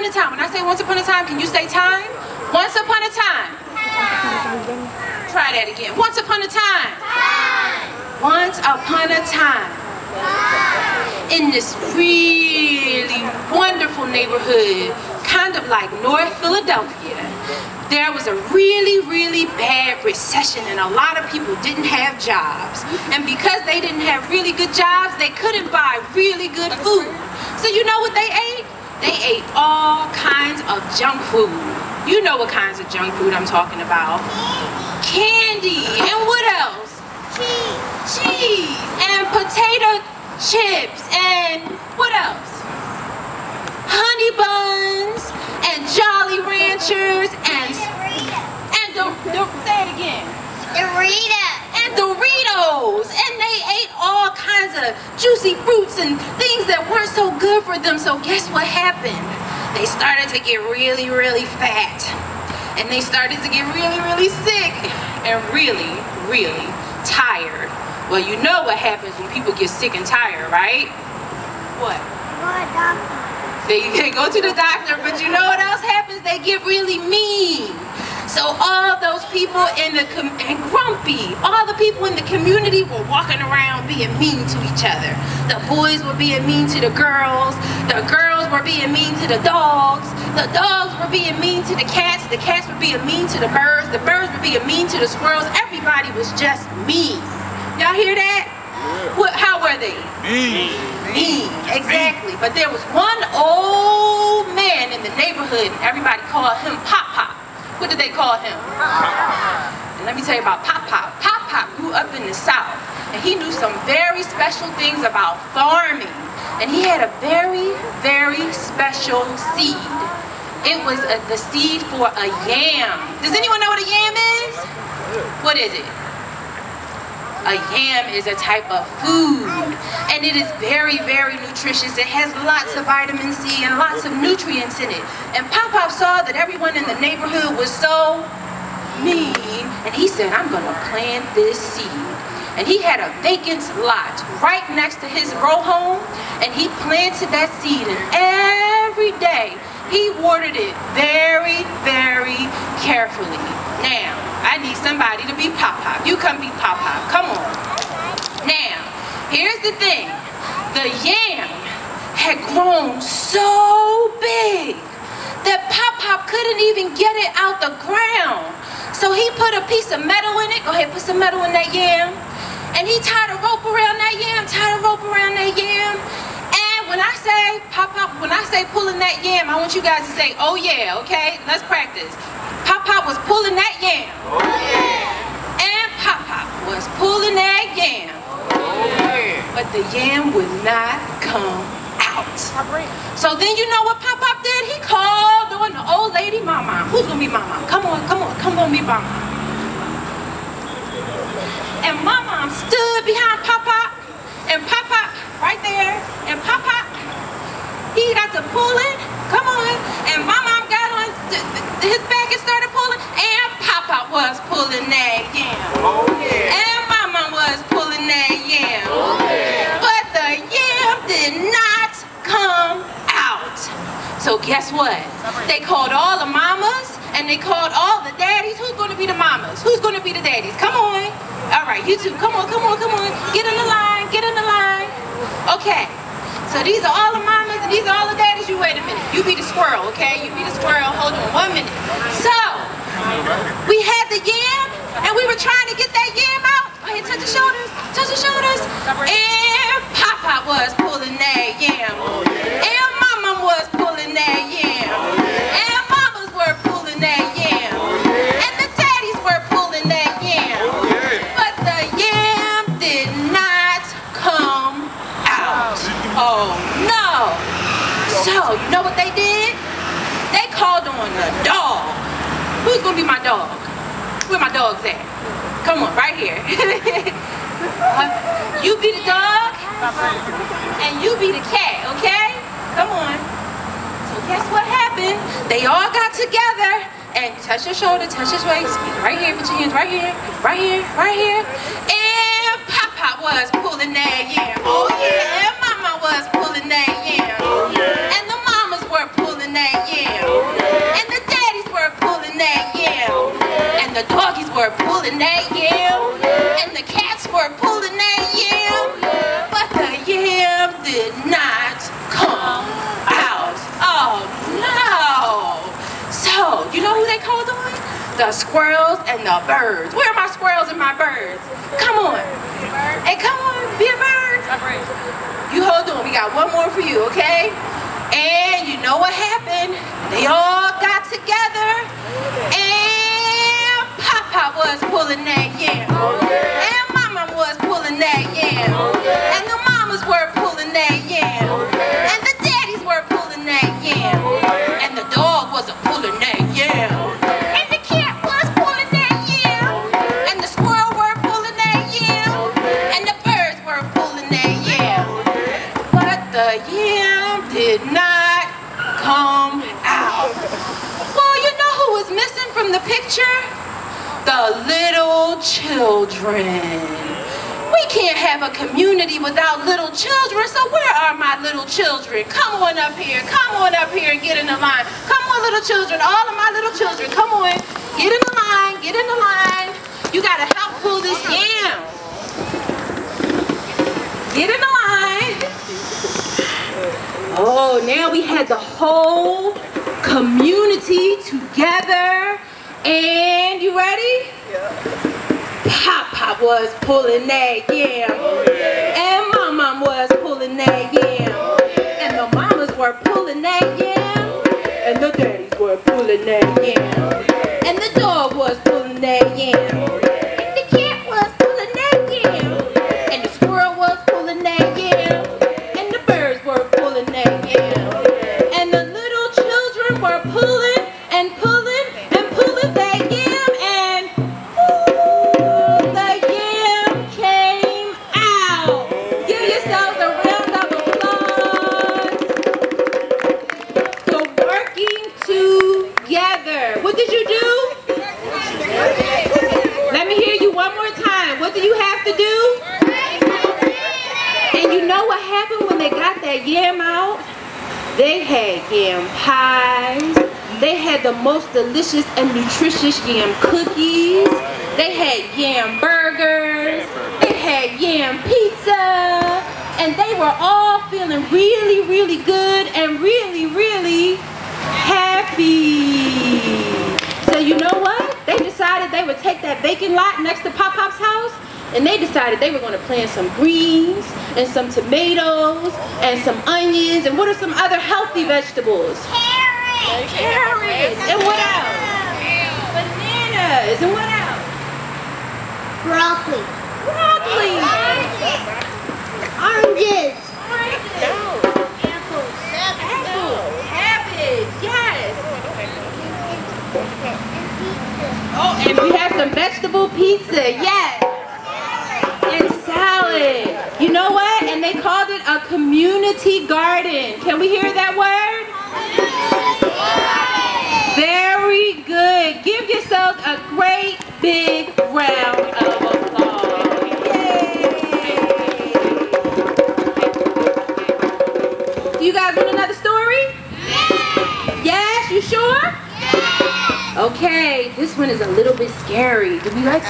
upon a time. When I say once upon a time, can you say time? Once upon a time. Try that again. Once upon a time. Once upon a time. In this really wonderful neighborhood, kind of like North Philadelphia, there was a really bad recession and a lot of people didn't have jobs. And because they didn't have really good jobs, they couldn't buy really good food. So you know what they ate? They ate all kinds of junk food. You know what kinds of junk food I'm talking about. Candy, and what else? Cheese, and potato chips, and what else? Honey buns, and Jolly Ranchers, and say it again. Doritos. And Doritos. And they ate all kinds of juicy fruits and things that weren't so good for them. So guess what happened? They started to get really fat. And they started to get really sick. And really tired. Well, you know what happens when people get sick and tired, right? What? They go to the doctor, but you know what else happens? They get really mean. So all those people in the and grumpy, all the people in the community were walking around being mean to each other. The boys were being mean to the girls were being mean to the dogs were being mean to the cats were being mean to the birds were being mean to the squirrels. Everybody was just mean. Y'all hear that? What, how were they? Mean, exactly. But there was one old man in the neighborhood and everybody called him Pop. What did they call him? And let me tell you about Pop. Pop grew up in the South and he knew some very special things about farming. And he had a very special seed. It was the seed for a yam. Does anyone know what a yam is? What is it? A yam is a type of food, and it is very nutritious. It has lots of vitamin C and lots of nutrients in it. And Pop saw that everyone in the neighborhood was so mean, and he said, I'm gonna plant this seed. And he had a vacant lot right next to his row home, and he planted that seed, and every day he watered it very carefully. Now, I need somebody to be Pop. You come be Pop. Come on. Now, here's the thing. The yam had grown so big that Pop couldn't even get it out the ground. So he put a piece of metal in it. Go ahead, put some metal in that yam. And he tied a rope around that yam, And when I say Pop, when I say pulling that yam, I want you guys to say, oh yeah, okay? Let's practice. Pop was pulling that yam. Oh yeah. And Pop was pulling that yam. Oh yeah. But the yam would not come out. So then you know what Pop did? He called on the old lady Mama. Who's gonna be Mama? Come on, be Mama. And Mama stood behind Pop, and Pop right there, and Pop, he got to pulling. Come on, and Mama got on his back and started pulling, and Pop was pulling that yam. Oh yeah. And Mama was pulling that yam. Oh yeah. But the yam did not come out. So guess what? They called all the mamas and they called all the daddies. Who's going to be the mamas? Who's going to be the daddies? Come on. All right, you two, come on. Get in the line. Okay. So these are all the mamas and these are all the daddies. You wait a minute. You be the squirrel, okay? You be the squirrel. Hold on 1 minute. So, we had the yam and we were trying to get that yam out. Go ahead, touch your shoulders. And Pop was pulling that yam. And Mama was pulling that yam. And mamas were pulling that yam. And the daddies were pulling that yam. But the yam did not come out. Oh no. So, you know what they did? They called on the dog. Who's gonna be my dog? Where my dogs at? Come on, right here. You be the dog, and you be the cat, okay? Come on. So guess what happened? They all got together and touch your shoulder, touch your waist. Right here, put your hands right here. And Pop was pulling that yam. Oh yeah. And Mama was pulling that yam. Oh yeah. And the mamas were pulling that yam. the squirrels and the birds. Where are my squirrels and my birds? Come on. Hey, come on, be a bird. You hold on, we got one more for you, okay? And you know what happened? They all got together and Papa was pulling that yam. And Mama was pulling that yam. And the mamas were pulling that yam. And the daddies were pulling that yam. And the dog was pulling that yam. And the cat was pulling that yam. And the squirrel were pulling that yam. And the birds were pulling that yam. But the yam did not come out. Well, you know who was missing from the picture? The little children. We can't have a community without little children, so where are my little children? Come on up here and get in the line. Come on, little children, all of my little children, come on. Get in the line, get in the line. You gotta help pull this yam. Get in the line. Oh, now we had the whole community together. And you ready? Papa was pulling that yam. And Mama was pulling that yam. And the mamas were pulling that yam. And the daddies were pulling that yam. And the dog was pulling that yam. And the cat was pulling that yam. And the squirrel was pulling that yam. And the birds were pulling that yam. And the little children were pulling and pulling and pulling that yam. And the yam came out. Give yourselves a round of applause. So working together. What did you do? Let me hear you one more time. What do you have to do? And you know what happened when they got that yam out? They had yam pies. They had the most delicious and nutritious yam cookies. They had yam burgers. They had yam pizza. And they were all feeling really, really good and really, really happy. So you know what? They decided they would take that vacant lot next to Pop-Pop's house, and they decided they were going to plant some greens and some tomatoes and some onions, and what are some other healthy vegetables? Carrots. And what else? Bananas. And what else? Broccoli. Broccoli. Oranges. Apples. Cabbage. Yes. Oh, and we have some vegetable pizza. Yes. And salad. You know what? And they called it a community garden. Can we hear that word? Very good. Give yourselves a great big round of applause. Yay. Do you guys want another story? Yes, you sure? Okay, this one is a little bit scary. Do we like